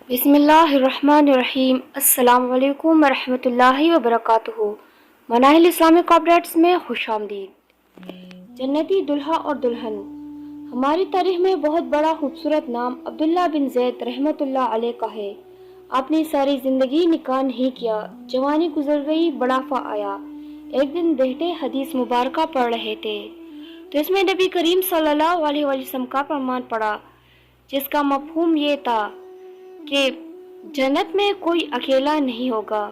بسم اللہ الرحمن الرحیم۔ السلام علیکم ورحمۃ اللہ وبرکاتہ۔ مناہل اسلامک اپڈیٹس میں خوش آمدید۔ جنتی دلہا اور دلہن۔ ہماری تاریخ میں بہت بڑا خوبصورت نام عبداللہ بن زید رحمۃ اللہ علیہ کا ہے۔ آپ نے ساری زندگی نکاح نہیں کیا، جوانی گزر گئی، بڑھاپا آیا۔ ایک دن بیٹھے حدیث مبارکہ پڑھ رہے تھے تو اس میں نبی کریم صلی اللہ علیہ وسلم کا فرمان پڑا، جس کا مفہوم یہ تھا کہ جنت میں کوئی اکیلا نہیں ہوگا۔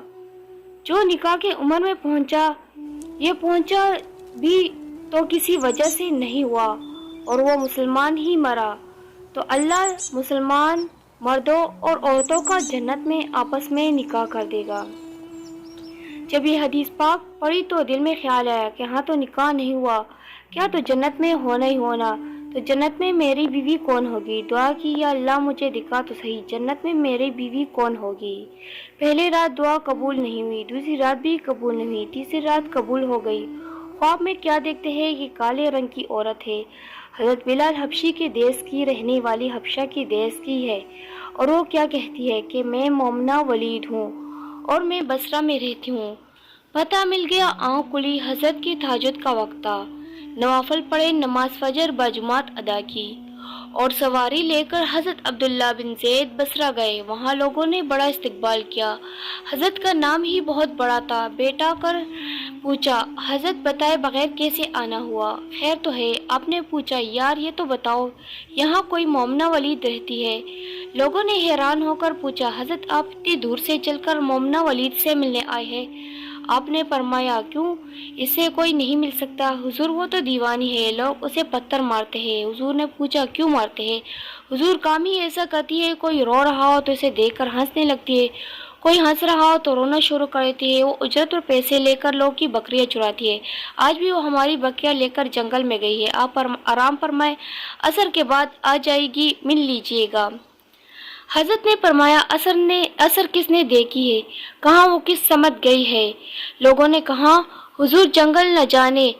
جو نکاح کی عمر میں پہنچا بھی تو کسی وجہ سے نہیں ہوا اور وہ مسلمان ہی مرا، تو اللہ مسلمان مردوں اور عورتوں کا جنت میں آپس میں نکاح کر دے گا۔ جب یہ حدیث پاک پڑھی تو دل میں خیال آیا کہ ہاں تو نکاح نہیں ہوا، کیا تو جنت میں ہونا ہی ہونا، تو جنت میں میری بیوی کون ہوگی؟ دعا کی، یا اللہ مجھے دکھا تو صحیح جنت میں میری بیوی کون ہوگی۔ پہلی رات دعا قبول نہیں ہوئی، دوسری رات بھی قبول نہیں ہوئی، تیسری رات قبول ہو گئی۔ خواب میں کیا دیکھتے ہیں؟ یہ کالے رنگ کی عورت ہے، حضرت بلال حبشی کے دیس کی رہنے والی حبشہ کے دیس کی ہے، اور وہ کیا کہتی ہے کہ میں مومنہ ولید ہوں اور میں بصرہ میں رہتی ہوں۔ پتہ مل گیا، آنکھ کھلی، حضرت کی تہجد کا وقت تھا۔ نوافل پڑھے، نماز فجر باجماعت ادا کی اور سواری لے کر حضرت عبداللہ بن زید بصرہ گئے۔ وہاں لوگوں نے بڑا استقبال کیا۔ حضرت کا نام ہی بہت بڑا تھا۔ بیٹا کر پوچھا، حضرت بتائے بغیر کیسے آنا ہوا؟ خیر تو ہے؟ آپ نے پوچھا، یار یہ تو بتاؤ یہاں کوئی مومنہ ولید رہتی ہے؟ لوگوں نے حیران ہو کر پوچھا، حضرت آپ اتنی دور سے چل کر مومنہ ولید سے ملنے آئے ہیں؟ آپ نے فرمایا، کیوں، اس سے کوئی نہیں مل سکتا؟ حضور وہ تو دیوانی ہے، لوگ اسے پتھر مارتے ہیں۔ حضور نے پوچھا، کیوں مارتے ہیں؟ حضور کام ہی ایسا کرتی ہے، کوئی رو رہا ہو تو اسے دیکھ کر ہنسنے لگتی ہے، کوئی ہنس رہا ہو تو رونا شروع کر دیتی ہے۔ وہ اجرت اور پیسے لے کر لوگ کی بکریاں چراتی ہے۔ آج بھی وہ ہماری بکریاں لے کر جنگل میں گئی ہے، آپ آرام فرمائے، عصر کے بعد آ جائے گی، مل لیجیے گا۔ حضرت نے فرمایا، اثر کس نے دیکھی ہے؟ کہاں وہ کس سمت گئی ہے؟ لوگوں نے کہا، حضور جنگل نہ جانے،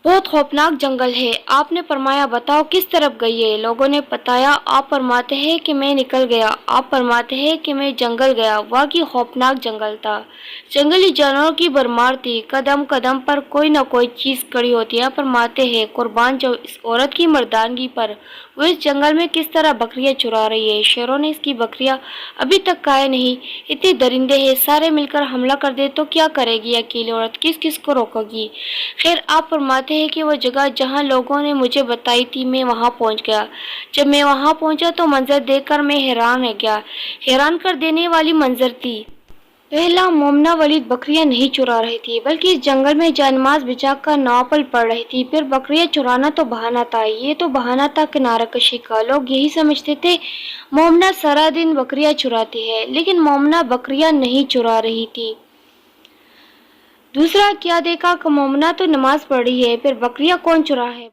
بہت خوفناک جنگل ہے۔ آپ نے فرمایا، بتاؤ کس طرف گئی ہے؟ لوگوں نے بتایا، آپ فرماتے ہیں کہ میں نکل گیا، آپ فرماتے ہیں کہ میں جنگل گیا۔ واقعی خوفناک جنگل تھا، جنگلی جانوروں کی بھرمار تھی، قدم قدم پر کوئی نہ کوئی چیز کڑی ہوتی ہے۔ فرماتے ہیں، قربان جو اس عورت کی مردانگی پر، وہ اس جنگل میں کس طرح بکریاں چرا رہی ہے۔ شیروں نے اس کی بکریاں ابھی تک کھائے نہیں، اتنے درندے ہیں، سارے مل کر حملہ کر دے تو کیا کرے گی اکیلی عورت، کس کس کو روکے گی؟ خیر، آپ فرماتے ہیں کہ وہ جگہ جہاں لوگوں نے مجھے بتائی تھی، میں وہاں پہنچ گیا۔ جب میں وہاں پہنچا تو منظر دیکھ کر میں حیران رہ گیا، حیران کر دینے والی منظر تھی۔ پہلا، مومنہ ولید بکریاں نہیں چرا رہی تھی، بلکہ اس جنگل میں جانماز بچا کر نوافل پڑھ رہی تھی۔ پھر بکریاں چرانا تو بہانہ تھا، یہ تو بہانہ تھا کنارہ کشی کا۔ لوگ یہی سمجھتے تھے مومنہ سارا دن بکریاں چراتی ہے، لیکن مومنہ بکریاں نہیں چرا رہی تھی۔ دوسرا، کیا دیکھا کہ مومنہ تو نماز پڑھ رہی ہے، پھر بکریاں کون چرا ہے؟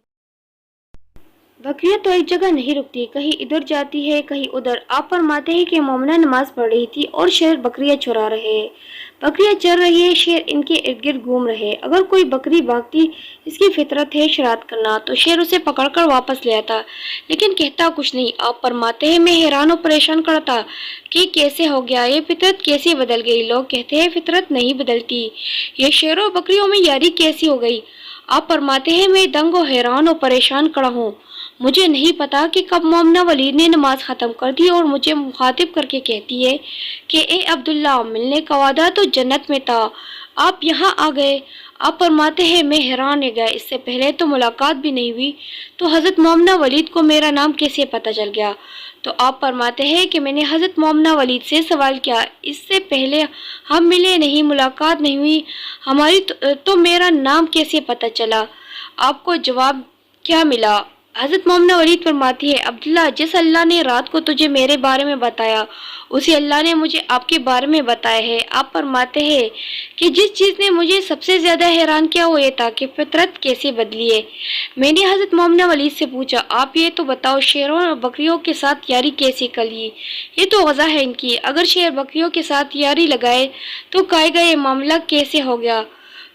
بکریاں تو ایک جگہ نہیں رکتی، کہیں ادھر جاتی ہے کہیں ادھر۔ آپ فرماتے ہیں کہ مومنہ نماز پڑھ رہی تھی اور شیر بکریاں چرا رہے ہیں۔ بکریاں چر رہی ہے، شیر ان کے ارد گرد گھوم رہے۔ اگر کوئی بکری بھاگتی، اس کی فطرت ہے شرارت کرنا، تو شیر اسے پکڑ کر واپس لے آتا، لیکن کہتا کچھ نہیں۔ آپ فرماتے ہیں، میں حیران و پریشان کرتا کہ کیسے ہو گیا، یہ فطرت کیسے بدل گئی؟ لوگ کہتے ہیں فطرت نہیں بدلتی، یہ شیروں بکریوں میں یاری کیسی ہو گئی؟ آپ فرماتے ہیں، میں دنگ و حیران و پریشان کھڑا ہوں، مجھے نہیں پتا کہ کب مومنہ ولید نے نماز ختم کر دی اور مجھے مخاطب کر کے کہتی ہے کہ اے عبداللہ، ملنے کا وعدہ تو جنت میں تھا، آپ یہاں آ گئے۔ آپ فرماتے ہیں، میں حیران رہ گیا، اس سے پہلے تو ملاقات بھی نہیں ہوئی، تو حضرت مومنہ ولید کو میرا نام کیسے پتہ چل گیا؟ تو آپ فرماتے ہیں کہ میں نے حضرت مومنہ ولید سے سوال کیا، اس سے پہلے ہم ملے نہیں، ملاقات نہیں ہوئی ہماری، تو میرا نام کیسے پتہ چلا؟ آپ کو جواب کیا ملا؟ حضرت مومنہ ولید فرماتی ہے، عبداللہ، جس اللہ نے رات کو تجھے میرے بارے میں بتایا، اسی اللہ نے مجھے آپ کے بارے میں بتایا ہے۔ آپ فرماتے ہیں کہ جس چیز نے مجھے سب سے زیادہ حیران کیا وہ یہ تھا کہ فطرت کیسے بدلی ہے۔ میں نے حضرت مومنہ ولید سے پوچھا، آپ یہ تو بتاؤ، شیروں اور بکریوں کے ساتھ یاری کیسے کر لی؟ یہ تو غذا ہے ان کی، اگر شیر بکریوں کے ساتھ یاری لگائے تو کہے گا یہ معاملہ کیسے ہو گیا؟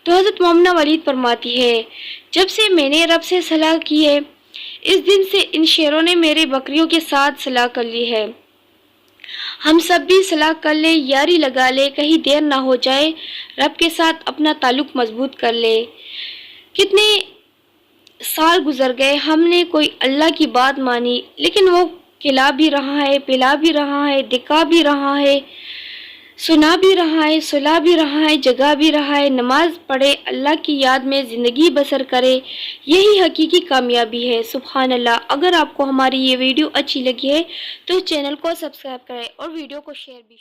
تو حضرت مومنہ ولید فرماتی ہے، جب سے میں نے رب سے صلاح کی ہے، اس دن سے ان شیروں نے میرے بکریوں کے ساتھ صلاح کر لی ہے۔ ہم سب بھی صلاح کر لیں، یاری لگا لیں، کہیں دیر نہ ہو جائے، رب کے ساتھ اپنا تعلق مضبوط کر لے۔ کتنے سال گزر گئے، ہم نے کوئی اللہ کی بات مانی، لیکن وہ کھلا بھی رہا ہے، پلا بھی رہا ہے، دکھا بھی رہا ہے، سنا بھی رہا ہے، سلا بھی رہا ہے، جگا بھی رہا ہے۔ نماز پڑھے، اللہ کی یاد میں زندگی بسر کرے، یہی حقیقی کامیابی ہے۔ سبحان اللہ۔ اگر آپ کو ہماری یہ ویڈیو اچھی لگی ہے تو چینل کو سبسکرائب کریں اور ویڈیو کو شیئر بھی